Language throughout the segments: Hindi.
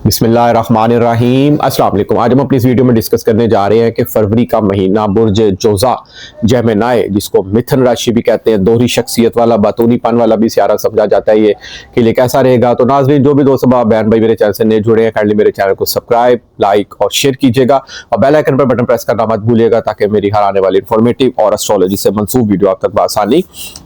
बिस्मिल्लाहिर्रहमानिर्रहीम। अस्सलाम वालेकुम। आज हम अपनी इस वीडियो में डिस्कस करने जा रहे हैं कि फरवरी का महीना बुर्ज जोजा जेमिनी, जिसको मिथुन राशि भी कहते हैं, दोहरी शख्सियत वाला, बातूनीपन वाला भी सियारा समझा जाता है, ये के लिए कैसा रहेगा। तो नाज़रीन, जो भी दोस्त बहन भाई मेरे चैनल से नए जुड़े हैं, काइंडली मेरे चैनल को सब्सक्राइब, लाइक और शेयर कीजिएगा और बेल आइकन पर बटन प्रेस करना मत भूलिएगा, ताकि मेरी हर आने वाली इंफॉर्मेटिव और एस्ट्रोलॉजी से मंसूब वीडियो आप तक बआसानी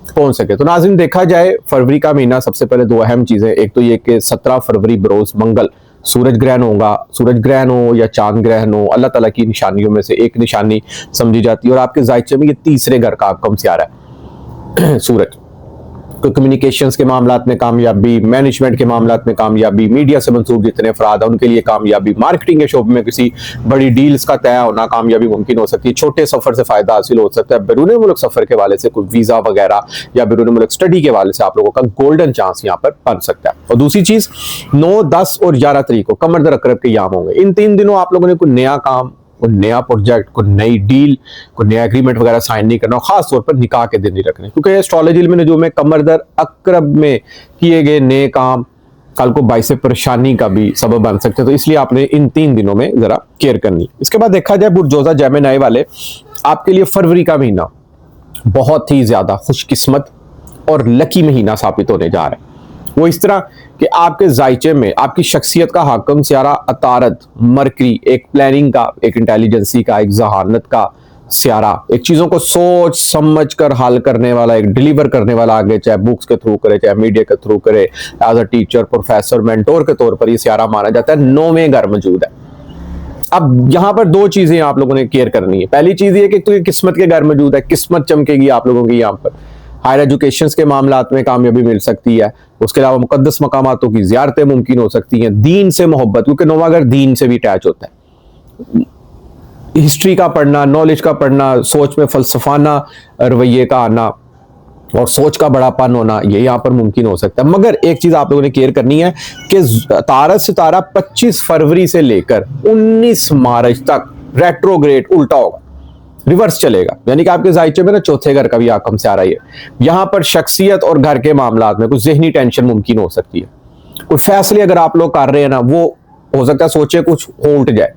पहुंच सके। तो नाज़रीन, देखा जाए फरवरी का महीना, सबसे पहले दो अहम चीजें, एक तो ये कि 17 फरवरी बरोज मंगल सूरज ग्रहण होगा। सूरज ग्रहण हो या चांद ग्रहण हो, अल्लाह ताला की निशानियों में से एक निशानी समझी जाती है और आपके जायचे में ये तीसरे घर का आपका सियारा है सूरज। तो कम्युनिकेशंस के मामलात में कामयाबी, मैनेजमेंट के मामलात में कामयाबी, मीडिया से मंसूब जितने अफराद हैं उनके लिए कामयाबी, मार्केटिंग के शोबे में किसी बड़ी डील्स का तय होना, कामयाबी मुमकिन हो सकती है। छोटे सफर से फायदा हासिल हो सकता है। बैरून मुल्क सफर के वाले से कोई वीजा वगैरह या बैरून मुल्क स्टडी के वाले से आप लोगों का गोल्डन चांस यहाँ पर बन सकता है। और दूसरी चीज, 9, 10 और 11 तारीख को कमर दर अकरब के याम होंगे। इन 3 दिनों आप लोगों ने कोई नया काम, कोई नया प्रोजेक्ट, कोई नई डील, कोई नया एग्रीमेंट वगैरह साइन नहीं करना, खास तौर पर निकाह के दिन नहीं रखने, क्योंकि एस्ट्रोलॉजी में जो में कमर दर अकरब में किए गए नए काम कल को बाइस परेशानी का भी सबब बन सकते हैं। तो इसलिए आपने इन 3 दिनों में जरा केयर करनी है। इसके बाद देखा जाए बुर्जोजा जेमिनी वाले, आपके लिए फरवरी का महीना बहुत ही ज्यादा खुशकिस्मत और लकी महीना साबित होने जा रहा है। वो इस तरह कि आपके जायचे में आपकी शख्सियत का हाकम सियारा अतारत मरकरी, एक प्लानिंग का, एक इंटेलिजेंसी का, एक जहानत का सियारा, एक चीजों को सोच समझ कर हल करने वाला, एक डिलीवर करने वाला, आगे चाहे बुक्स के थ्रू करे, चाहे मीडिया के थ्रू करे, as a teacher, professor, mentor के तौर पर ये सियारा माना जाता है। 9वें घर मौजूद है। अब यहां पर 2 चीजें आप लोगों ने केयर करनी है। पहली चीज ये कि तो किस्मत के घर मौजूद है, किस्मत चमकेगी आप लोगों की। यहाँ पर हायर एजुकेशन के मामलात में कामयाबी मिल सकती है। उसके अलावा मुकद्दस मकामातों की ज़ियारतें मुमकिन हो सकती हैं। दीन से मोहब्बत, क्योंकि 9वां घर दीन से भी अटैच होता है। हिस्ट्री का पढ़ना, नॉलेज का पढ़ना, सोच में फलसफाना रवैये का आना और सोच का बड़ापन होना, ये यहाँ पर मुमकिन हो सकता है। मगर एक चीज आप लोगों ने केयर करनी है कि तारा सितारा 25 फरवरी से लेकर 19 मार्च तक रेट्रोग्रेड उल्टा होगा, रिवर्स चलेगा। यानी कि आपके जायचे में ना चौथे घर का भी आकम से आ रही है। यहां पर शख्सियत और घर के मामलात में कुछ जहनी टेंशन मुमकिन हो सकती है। कुछ फैसले अगर आप लोग कर रहे हैं ना, वो हो सकता है सोचे कुछ हो उठ जाए,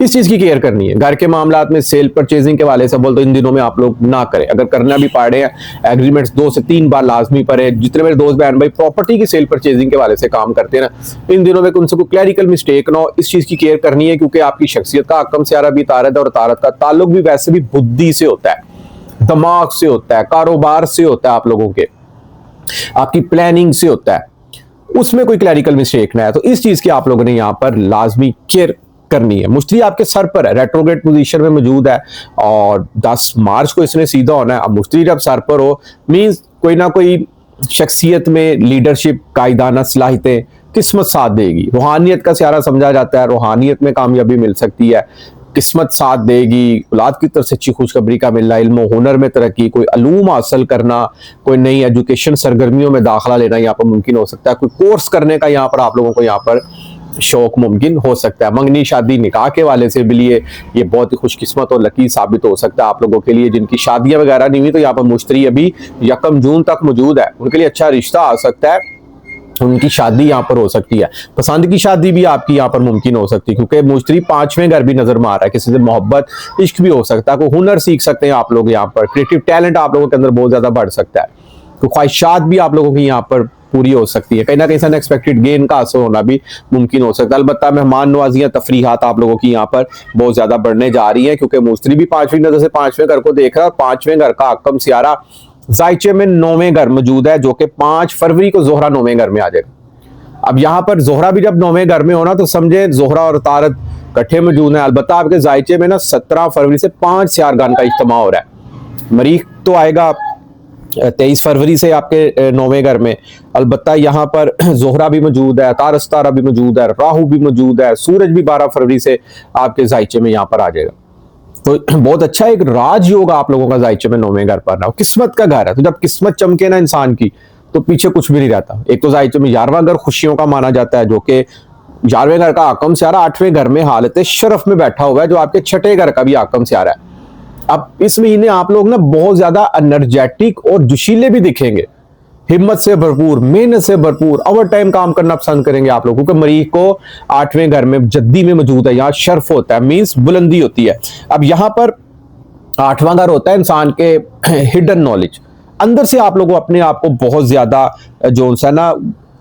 इस चीज की केयर करनी है। घर के मामलात में सेल परचेजिंग के वाले से बोल तो इन दिनों में आप लोग ना करें। अगर करना भी पड़ रहे हैं, एग्रीमेंट्स 2 से 3 बार लाजमी पड़े। जितने मेरे दोस्त बहन भाई प्रॉपर्टी की सेल परचेजिंग के वाले से काम करते हैं ना, इन दिनों में उनसे कोई क्लैरिकल मिस्टेक ना हो, इस चीज की केयर करनी है। क्योंकि आपकी शख्सियत का आकम सियारा भी तारत है और तारत का ताल्लुक भी वैसे भी बुद्धि से होता है, दिमाग से होता है, कारोबार से होता है, आप लोगों के आपकी प्लानिंग से होता है। उसमें कोई क्लैरिकल मिस्टेक ना है। तो इस चीज की आप लोगों ने यहाँ पर लाजमी केयर करनी है। मुश्तरी आपके सर पर है, रेट्रोग्रेड पोजीशन में मौजूद है और 10 मार्च को इसने सीधा होना है। अब मुश्तरी जब सर पर हो, मींस कोई ना कोई शख्सियत में लीडरशिप, कायदाना सलाहियतें, किस्मत साथ देगी। रूहानियत का सियारा समझा जाता है, रूहानियत में कामयाबी मिल सकती है, किस्मत साथ देगी। औलाद की तरफ से अच्छी खुशखबरी का मिलना, इल्म हुनर में तरक्की, कोई अलूम हासिल करना, कोई नई एजुकेशन सरगर्मियों में दाखिला लेना यहाँ पर मुमकिन हो सकता है। कोई कोर्स करने का यहाँ पर आप लोगों को यहाँ पर शौक मुमकिन हो सकता है। मंगनी शादी निकाह के वाले से भी लिए ये बहुत ही खुशकिस्मत और लकी साबित हो सकता है आप लोगों के लिए। जिनकी शादियां वगैरह नहीं हुई, तो यहाँ पर मुश्तरी अभी 1 जून तक मौजूद है, उनके लिए अच्छा रिश्ता आ सकता है, उनकी शादी यहाँ पर हो सकती है। पसंद की शादी भी आपकी यहाँ पर मुमकिन हो सकती है, क्योंकि मुश्तरी 5वें घर भी नजर में आ रहा है। किसी से मोहब्बत, इश्क भी हो सकता है। कोई हुनर सीख सकते हैं आप लोग यहाँ पर, क्रिएटिव टैलेंट आप लोगों के अंदर बहुत ज्यादा बढ़ सकता है। तो ख्वाहिशात भी आप लोगों की यहाँ पर पूरी हो सकती है। कहीं ना कहीं अनएक्सपेक्टेड गेन का असर होना भी मुमकिन हो सकता है। अलबत्ता मेहमान नवाजियां, तफरीहात आप लोगों की यहाँ पर बहुत ज्यादा बढ़ने जा रही है, क्योंकि मुश्तरी भी 5वीं नजर से 5वें घर को देख रहा है और 5वें घर का आकम सियारा जायचे में 9वें घर मौजूद है, जो कि 5 फरवरी को जोहरा 9वें घर में आ जाएगा। अब यहाँ पर जोहरा भी जब 9वें घर में होना, तो समझे जोहरा और तारत इकट्ठे मौजूद है। अलबत्ता आपके जायचे में ना 17 फरवरी से 5 सियारगान का इज्तिमा हो रहा है। मरीख तो आएगा 23 फरवरी से आपके 9वें घर में। अलबत्ता यहाँ पर जोहरा भी मौजूद है, तारस तारा भी मौजूद है, राहु भी मौजूद है, सूरज भी 12 फरवरी से आपके जायचे में यहाँ पर आ जाएगा। तो बहुत अच्छा एक राजयोग आप लोगों का जायचे में 9वें घर पर ना, किस्मत का घर है। तो जब किस्मत चमके ना इंसान की, तो पीछे कुछ भी नहीं रहता। एक तो जायचे में 11वां घर खुशियों का माना जाता है, जो कि 11वें घर का आकम सियारा 8वें घर में हालत शरफ में बैठा हुआ है, जो आपके 6ठे घर का भी आकम सियारा है। अब इस महीने आप लोग ना बहुत ज्यादा एनर्जेटिक और जोशीले भी दिखेंगे। हिम्मत से भरपूर, मेहनत से भरपूर, ओवर टाइम काम करना पसंद करेंगे आप लोग, क्योंकि मरीख को 8वें घर में जद्दी में मौजूद है, यहाँ शर्फ होता है, मींस बुलंदी होती है। अब यहाँ पर 8वां घर होता है इंसान के हिडन नॉलेज, अंदर से आप लोग अपने आप को बहुत ज्यादा जो है ना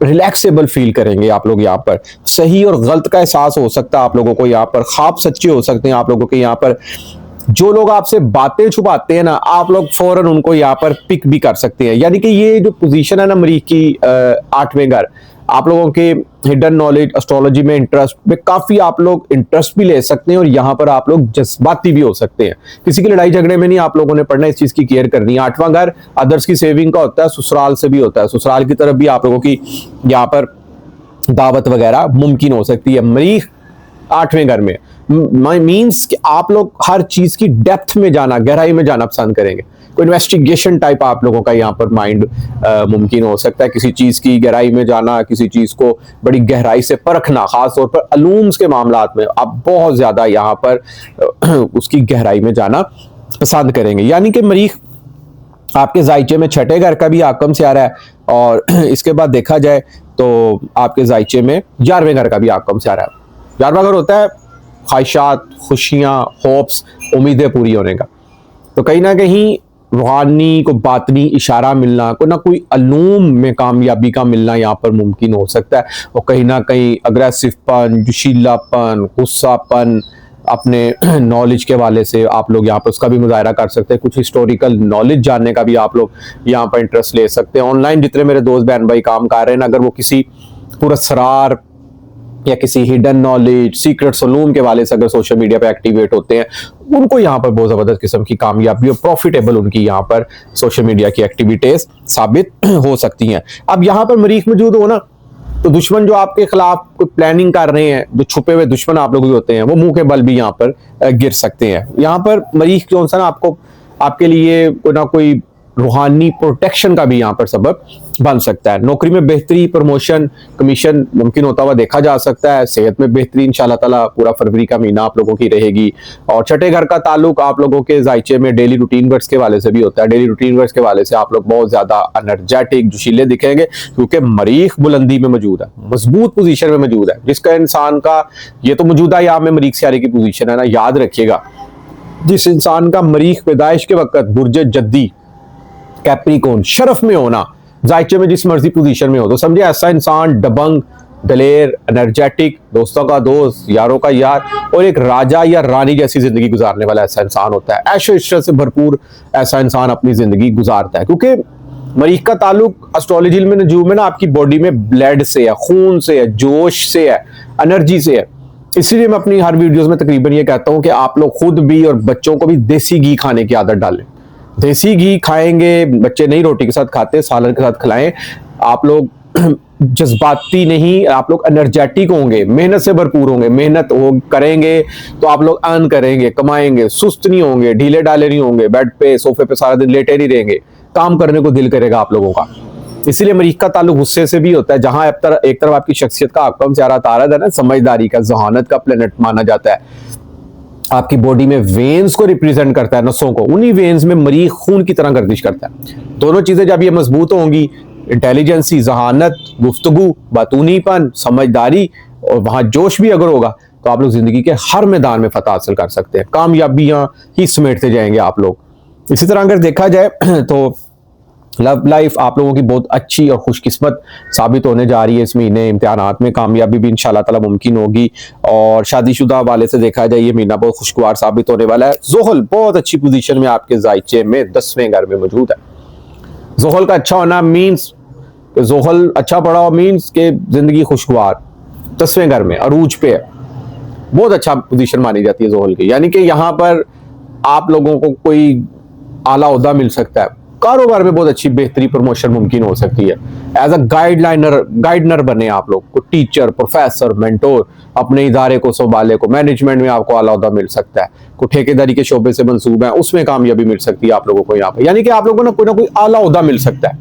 रिलैक्सेबल फील करेंगे आप लोग। यहाँ पर सही और गलत का एहसास हो सकता है आप लोगों को, यहाँ पर ख्वाब सच्चे हो सकते हैं आप लोगों के। यहाँ पर जो लोग आपसे बातें छुपाते हैं ना, आप लोग फौरन उनको यहाँ पर पिक भी कर सकते हैं। यानी कि ये जो पोजीशन है ना मरीख की 8वें घर, आप लोगों के हिडन नॉलेज, एस्ट्रोलॉजी में इंटरेस्ट में काफी आप लोग इंटरेस्ट भी ले सकते हैं, और यहाँ पर आप लोग जज्बाती भी हो सकते हैं। किसी की लड़ाई झगड़े में नहीं आप लोगों ने पढ़ना, इस चीज की केयर करनी है। 8वां घर अदर्स की सेविंग का होता है, ससुराल से भी होता है, ससुराल की तरफ भी आप लोगों की यहाँ पर दावत वगैरह मुमकिन हो सकती है। मरीख 8वें घर में मीन्स कि आप लोग हर चीज की डेप्थ में जाना, गहराई में जाना पसंद करेंगे। कोई इन्वेस्टिगेशन टाइप आप लोगों का यहाँ पर माइंड मुमकिन हो सकता है, किसी चीज की गहराई में जाना, किसी चीज को बड़ी गहराई से परखना, खासतौर पर अलूम्स के मामलात में आप बहुत ज्यादा यहाँ पर उसकी गहराई में जाना पसंद करेंगे। यानी कि मरीख आपके जायचे में 6ठे घर का भी आकम से आ रहा है, और इसके बाद देखा जाए तो आपके जायचे में 11वें घर का भी आकम से आ रहा है। 11वां घर होता है ख्वाहिशात, खुशियां, होप्स, उम्मीदें पूरी होने का। तो कहीं ना कहीं रूहानी को बातनी इशारा मिलना, कोई ना कोई अलूम में कामयाबी का मिलना यहाँ पर मुमकिन हो सकता है। और कहीं ना कहीं अग्रेसिवपन, जोशीलापन, गुस्सापन, अपने नॉलेज के वाले से आप लोग यहाँ पर उसका भी मुजाहरा कर सकते हैं। कुछ हिस्टोरिकल नॉलेज जानने का भी आप लोग यहाँ पर इंटरेस्ट ले सकते हैं। ऑनलाइन जितने मेरे दोस्त बहन भाई काम कर रहे हैं, अगर वो किसी पुरस्कार या किसी हिडन नॉलेज, सीक्रेट सलून के वाले से अगर सोशल मीडिया पे एक्टिवेट होते हैं, उनको यहाँ पर बहुत जबरदस्त किस्म की कामयाबी और प्रॉफिटेबल उनकी यहाँ पर सोशल मीडिया की एक्टिविटीज साबित हो सकती हैं। अब यहाँ पर मरीख मौजूद हो ना, तो दुश्मन जो आपके खिलाफ कोई प्लानिंग कर रहे हैं, जो छुपे हुए दुश्मन आप लोग होते हैं, वो मुंह के बल भी यहाँ पर गिर सकते हैं। यहाँ पर मरीख जो है ना आपको, आपके लिए कोई ना कोई रूहानी प्रोटेक्शन का भी यहाँ पर सबब बन सकता है। नौकरी में बेहतरी, प्रमोशन, कमीशन मुमकिन होता हुआ देखा जा सकता है। सेहत में बेहतरी इंशाल्लाह ताला पूरा फरवरी का महीना आप लोगों की रहेगी। और 6ठे घर का ताल्लुक आप लोगों के जायचे में डेली रूटीन वर्क्स के वाले से भी होता है। डेली रूटीन वर्क्स के वाले से आप लोग बहुत ज्यादा एनर्जेटिक, जोशीले दिखेंगे, क्योंकि मरीख बुलंदी में मौजूद है, मजबूत पोजीशन में मौजूद है, जिसका इंसान का ये तो मौजूदा यहाँ में मरीख सियारे की पोजीशन है ना, याद रखिएगा। जिस इंसान का मरीख पैदाइश के वक्त बुर्ज जद्दी कैप्रिकॉर्न शरफ में होना, जायचे में जिस मर्जी पोजीशन में हो, तो समझे ऐसा इंसान दबंग, दलेर, एनर्जेटिक, दोस्तों का दोस्त, यारों का यार, और एक राजा या रानी जैसी जिंदगी गुजारने वाला ऐसा इंसान होता है। ऐशो इश्रत से भरपूर ऐसा इंसान अपनी जिंदगी गुजारता है, क्योंकि मरीख का ताल्लुक एस्ट्रोलॉजी में नजूम में ना आपकी बॉडी में ब्लड से है, खून से है, जोश से है, एनर्जी से है। इसलिए मैं अपनी हर वीडियोस में तकरीबन ये कहता हूं कि आप लोग खुद भी और बच्चों को भी देसी घी खाने की आदत डालें। देसी घी खाएंगे, बच्चे नहीं रोटी के साथ खाते, सालन के साथ खिलाएं। आप लोग जज्बाती नहीं, आप लोग एनर्जेटिक होंगे, मेहनत से भरपूर होंगे। मेहनत हो करेंगे तो आप लोग अर्न करेंगे, कमाएंगे, सुस्त नहीं होंगे, ढीले डाले नहीं होंगे, बेड पे सोफे पे सारा दिन लेटे नहीं रहेंगे, काम करने को दिल करेगा आप लोगों का। इसीलिए मरीख का ताल्लुक गुस्से से भी होता है। जहां एक तरफ आपकी शख्सियत का आकम से आ रहा तारद है ना, समझदारी का, जहानत का प्लेनेट माना जाता है। आपकी बॉडी में वेन्स को रिप्रेजेंट करता है, नसों को, उन्हीं वेन्स में मरीख खून की तरह गर्दिश करता है। दोनों चीजें जब ये मजबूत होंगी, इंटेलिजेंसी, जहानत, गुफ्तगू, बातूनीपन, समझदारी, और वहां जोश भी अगर होगा, तो आप लोग जिंदगी के हर मैदान में फतह हासिल कर सकते हैं, कामयाबियां ही समेटते जाएंगे आप लोग। इसी तरह अगर देखा जाए तो लव लाइफ आप लोगों की बहुत अच्छी और खुशकिस्मत साबित होने जा रही है इस महीने। इम्तिहानात में कामयाबी भी इंशाल्लाह ताला मुमकिन होगी, और शादीशुदा वाले से देखा जाए ये महीना बहुत खुशगवार साबित होने वाला है। ज़ोहल बहुत अच्छी पोजीशन में आपके जायचे में 10वें घर में मौजूद है। ज़ोहल का अच्छा होना मीन्स, ज़ोहल अच्छा पड़ा हो मीन्स के जिंदगी खुशगवार, 10वें घर में अरूज पे है, बहुत अच्छा पोजीशन मानी जाती है ज़ोहल की। यानी कि यहाँ पर आप लोगों को कोई आला ओहदा मिल सकता है, कारोबार में बहुत अच्छी बेहतरी, प्रमोशन मुमकिन हो सकती है। एज अ गाइडनर बने आप लोग को, टीचर, प्रोफेसर, मेंटोर, अपने इदारे को संभाले को, मैनेजमेंट में आपको आला ओहदा मिल सकता है। को ठेकेदारी के शोबे से मंसूब है, उसमें कामयाबी मिल सकती है आप लोगों को यहाँ पर। यानी कि आप लोगों को ना कोई आला ओहदा मिल सकता है,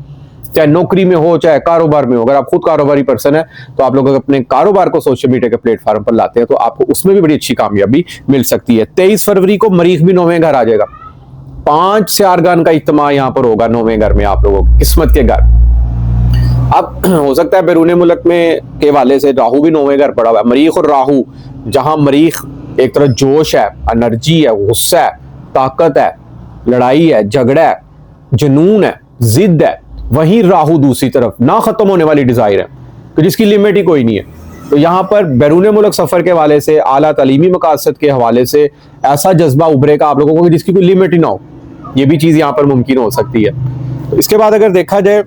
चाहे नौकरी में हो, चाहे कारोबार में हो। अगर आप खुद कारोबारी पर्सन है, तो आप लोग अपने कारोबार को सोशल मीडिया के प्लेटफॉर्म पर लाते हैं, तो आपको उसमें भी बड़ी अच्छी कामयाबी मिल सकती है। 23 फरवरी को मरीख भी 9वें घर आ जाएगा। 5 से आरगान का इज्तिमा यहाँ पर होगा 9वें घर में आप लोगों की किस्मत के घर। अब हो सकता है बैरून मुल्क में के वाले से राहु भी 9वें घर पड़ा हुआ है। मरीख और राहु, जहां मरीख एक तरह जोश है, एनर्जी है, गुस्सा है, ताकत है, लड़ाई है, झगड़ा है, जुनून है, जिद है, वहीं राहु दूसरी तरफ ना खत्म होने वाली डिजायर है, तो जिसकी लिमिट ही कोई नहीं है। तो यहाँ पर बैरून मुल्क सफर के हवाले से, आला तालीमी मकासद के हवाले से ऐसा जज्बा उभरेगा आप लोगों को कि जिसकी कोई लिमिट ही ना हो। ये भी चीज यहाँ पर मुमकिन हो सकती है। तो इसके बाद अगर देखा जाए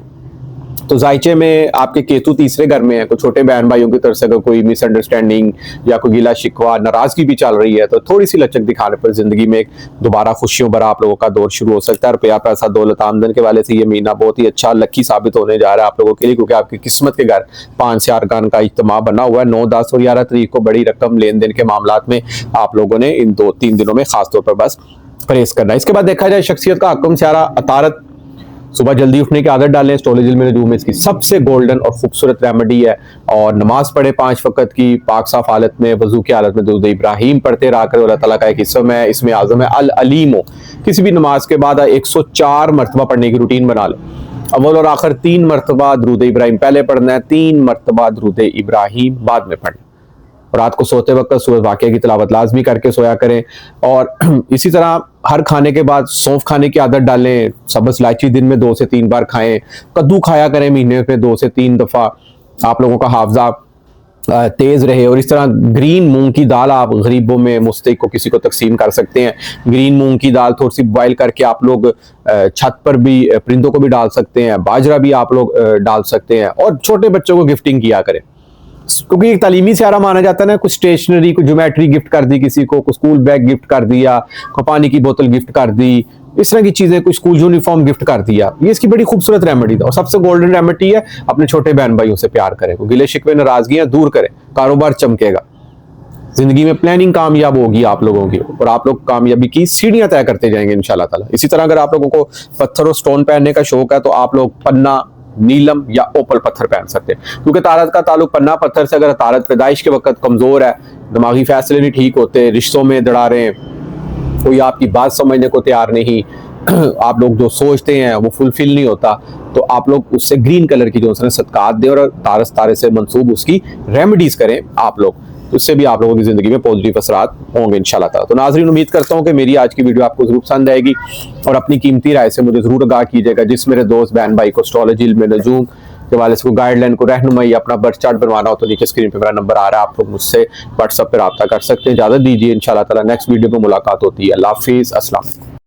तो जायचे में आपके केतु तीसरे घर में है, तो छोटे बहन भाइयों की तरफ से अगर कोई मिसअंडरस्टैंडिंग या कोई गिला शिकवा, नाराजगी भी चल रही है, तो थोड़ी सी लचक दिखाने पर जिंदगी में एक दोबारा खुशियों भरा आप लोगों का दौर शुरू हो सकता है। रुपया पैसा दौलत आमदन के वाले से ये महीना बहुत ही अच्छा लकी साबित होने जा रहा है आप लोगों के लिए, क्योंकि आपकी किस्मत के घर 5 से 8 का इज्तिमा बना हुआ है। 9, 10 और 11 तारीख को बड़ी रकम लेन देन के मामलात में आप लोगों ने इन 2-3 दिनों में खासतौर पर बस परहेज करना है। इसके बाद देखा जाए शख्सियत का हकम सियारा अतारत, सुबह जल्दी उठने की आदत डालें। एस्ट्रोलॉजी में नजूम में इसकी सबसे गोल्डन और खूबसूरत रेमेडी है। और नमाज पढ़े 5 वक्त की पाक साफ हालत में, वजू की हालत में दुरूद इब्राहिम पढ़ते रहा करें। अल्लाह ताला का एक इसम है, इसमें आज़म है अल अलीम हो। किसी भी नमाज के बाद 104 मरतबा पढ़ने की रूटीन बना लें। अव्वल और आखिर 3 मरतबा दुरूद इब्राहिम पहले पढ़ना है, 3 मरतबा दुरूद इब्राहिम बाद में पढ़ना। रात को सोते वक्त सूरह वाक़िया की तिलावत लाजमी करके सोया करें। और इसी तरह हर खाने के बाद सौंफ खाने की आदत डालें। सब्ज़ इलायची दिन में 2 से 3 बार खाएं। कद्दू खाया करें महीने में 2 से 3 दफ़ा, आप लोगों का हाफजा तेज़ रहे। और इस तरह ग्रीन मूंग की दाल आप गरीबों में, मुस्तहिक को, किसी को तकसीम कर सकते हैं। ग्रीन मूंग की दाल थोड़ी सी बॉयल करके आप लोग छत पर भी परिंदों को भी डाल सकते हैं। बाजरा भी आप लोग डाल सकते हैं। और छोटे बच्चों को गिफ्टिंग किया करें, क्योंकि एक तालीमी सियारा माना जाता है ना। कुछ स्टेशनरी, कुछ ज्योमेट्री गिफ्ट कर दी किसी को, कुछ स्कूल बैग गिफ्ट कर दिया, कुछ पानी की बोतल गिफ्ट कर दी, इस तरह की चीजें, कुछ स्कूल यूनिफॉर्म गिफ्ट कर दिया। ये इसकी बड़ी खूबसूरत रेमेडी था। और सबसे गोल्डन रेमेडी है, अपने छोटे बहन भाइयों से प्यार करें, गिले शिकवे नाराजगियां दूर करें, कारोबार चमकेगा, जिंदगी में प्लानिंग कामयाब होगी आप लोगों की, और आप लोग कामयाबी की सीढ़ियां तय करते जाएंगे इंशाल्लाह ताला। इसी तरह अगर आप लोगों को पत्थर और स्टोन पहनने का शौक है, तो आप लोग पन्ना, नीलम या ओपल पत्थर पहन सकते हैं, क्योंकि तारत का ताल्लुक पन्ना पत्थर से। अगर तारत पैदाइश के वक्त कमजोर है, दिमागी फैसले नहीं ठीक होते, रिश्तों में दरारें, कोई आपकी बात समझने को तैयार नहीं, आप लोग जो सोचते हैं वो फुलफिल नहीं होता, तो आप लोग उससे ग्रीन कलर की जो सदकात दें और तारे से मंसूब उसकी रेमेडीज करें आप लोग, उससे भी आप लोगों की जिंदगी में पॉजिटिव असरात होंगे इंशाल्लाह ताला। तो नाज़रीन, उम्मीद करता हूं कि मेरी आज की वीडियो आपको जरूर पसंद आएगी, और अपनी कीमती राय से मुझे जरूर आगाह कीजिएगा। जिस मेरे दोस्त बहन भाई को एस्ट्रोलॉजी इल्म नजूम के वाले से गाइडलाइन को रहनुमाई, अपना बर्थ चार्ट बनवाना हो, तो नीचे स्क्रीन पे मेरा नंबर आ रहा है, आप लोग मुझसे व्हाट्सएप पर रब्ता कर सकते हैं। इजाजत दीजिए, इंशाल्लाह ताला नेक्स्ट वीडियो में मुलाकात होती है। अल्लाह हाफिज़, अस्सलाम।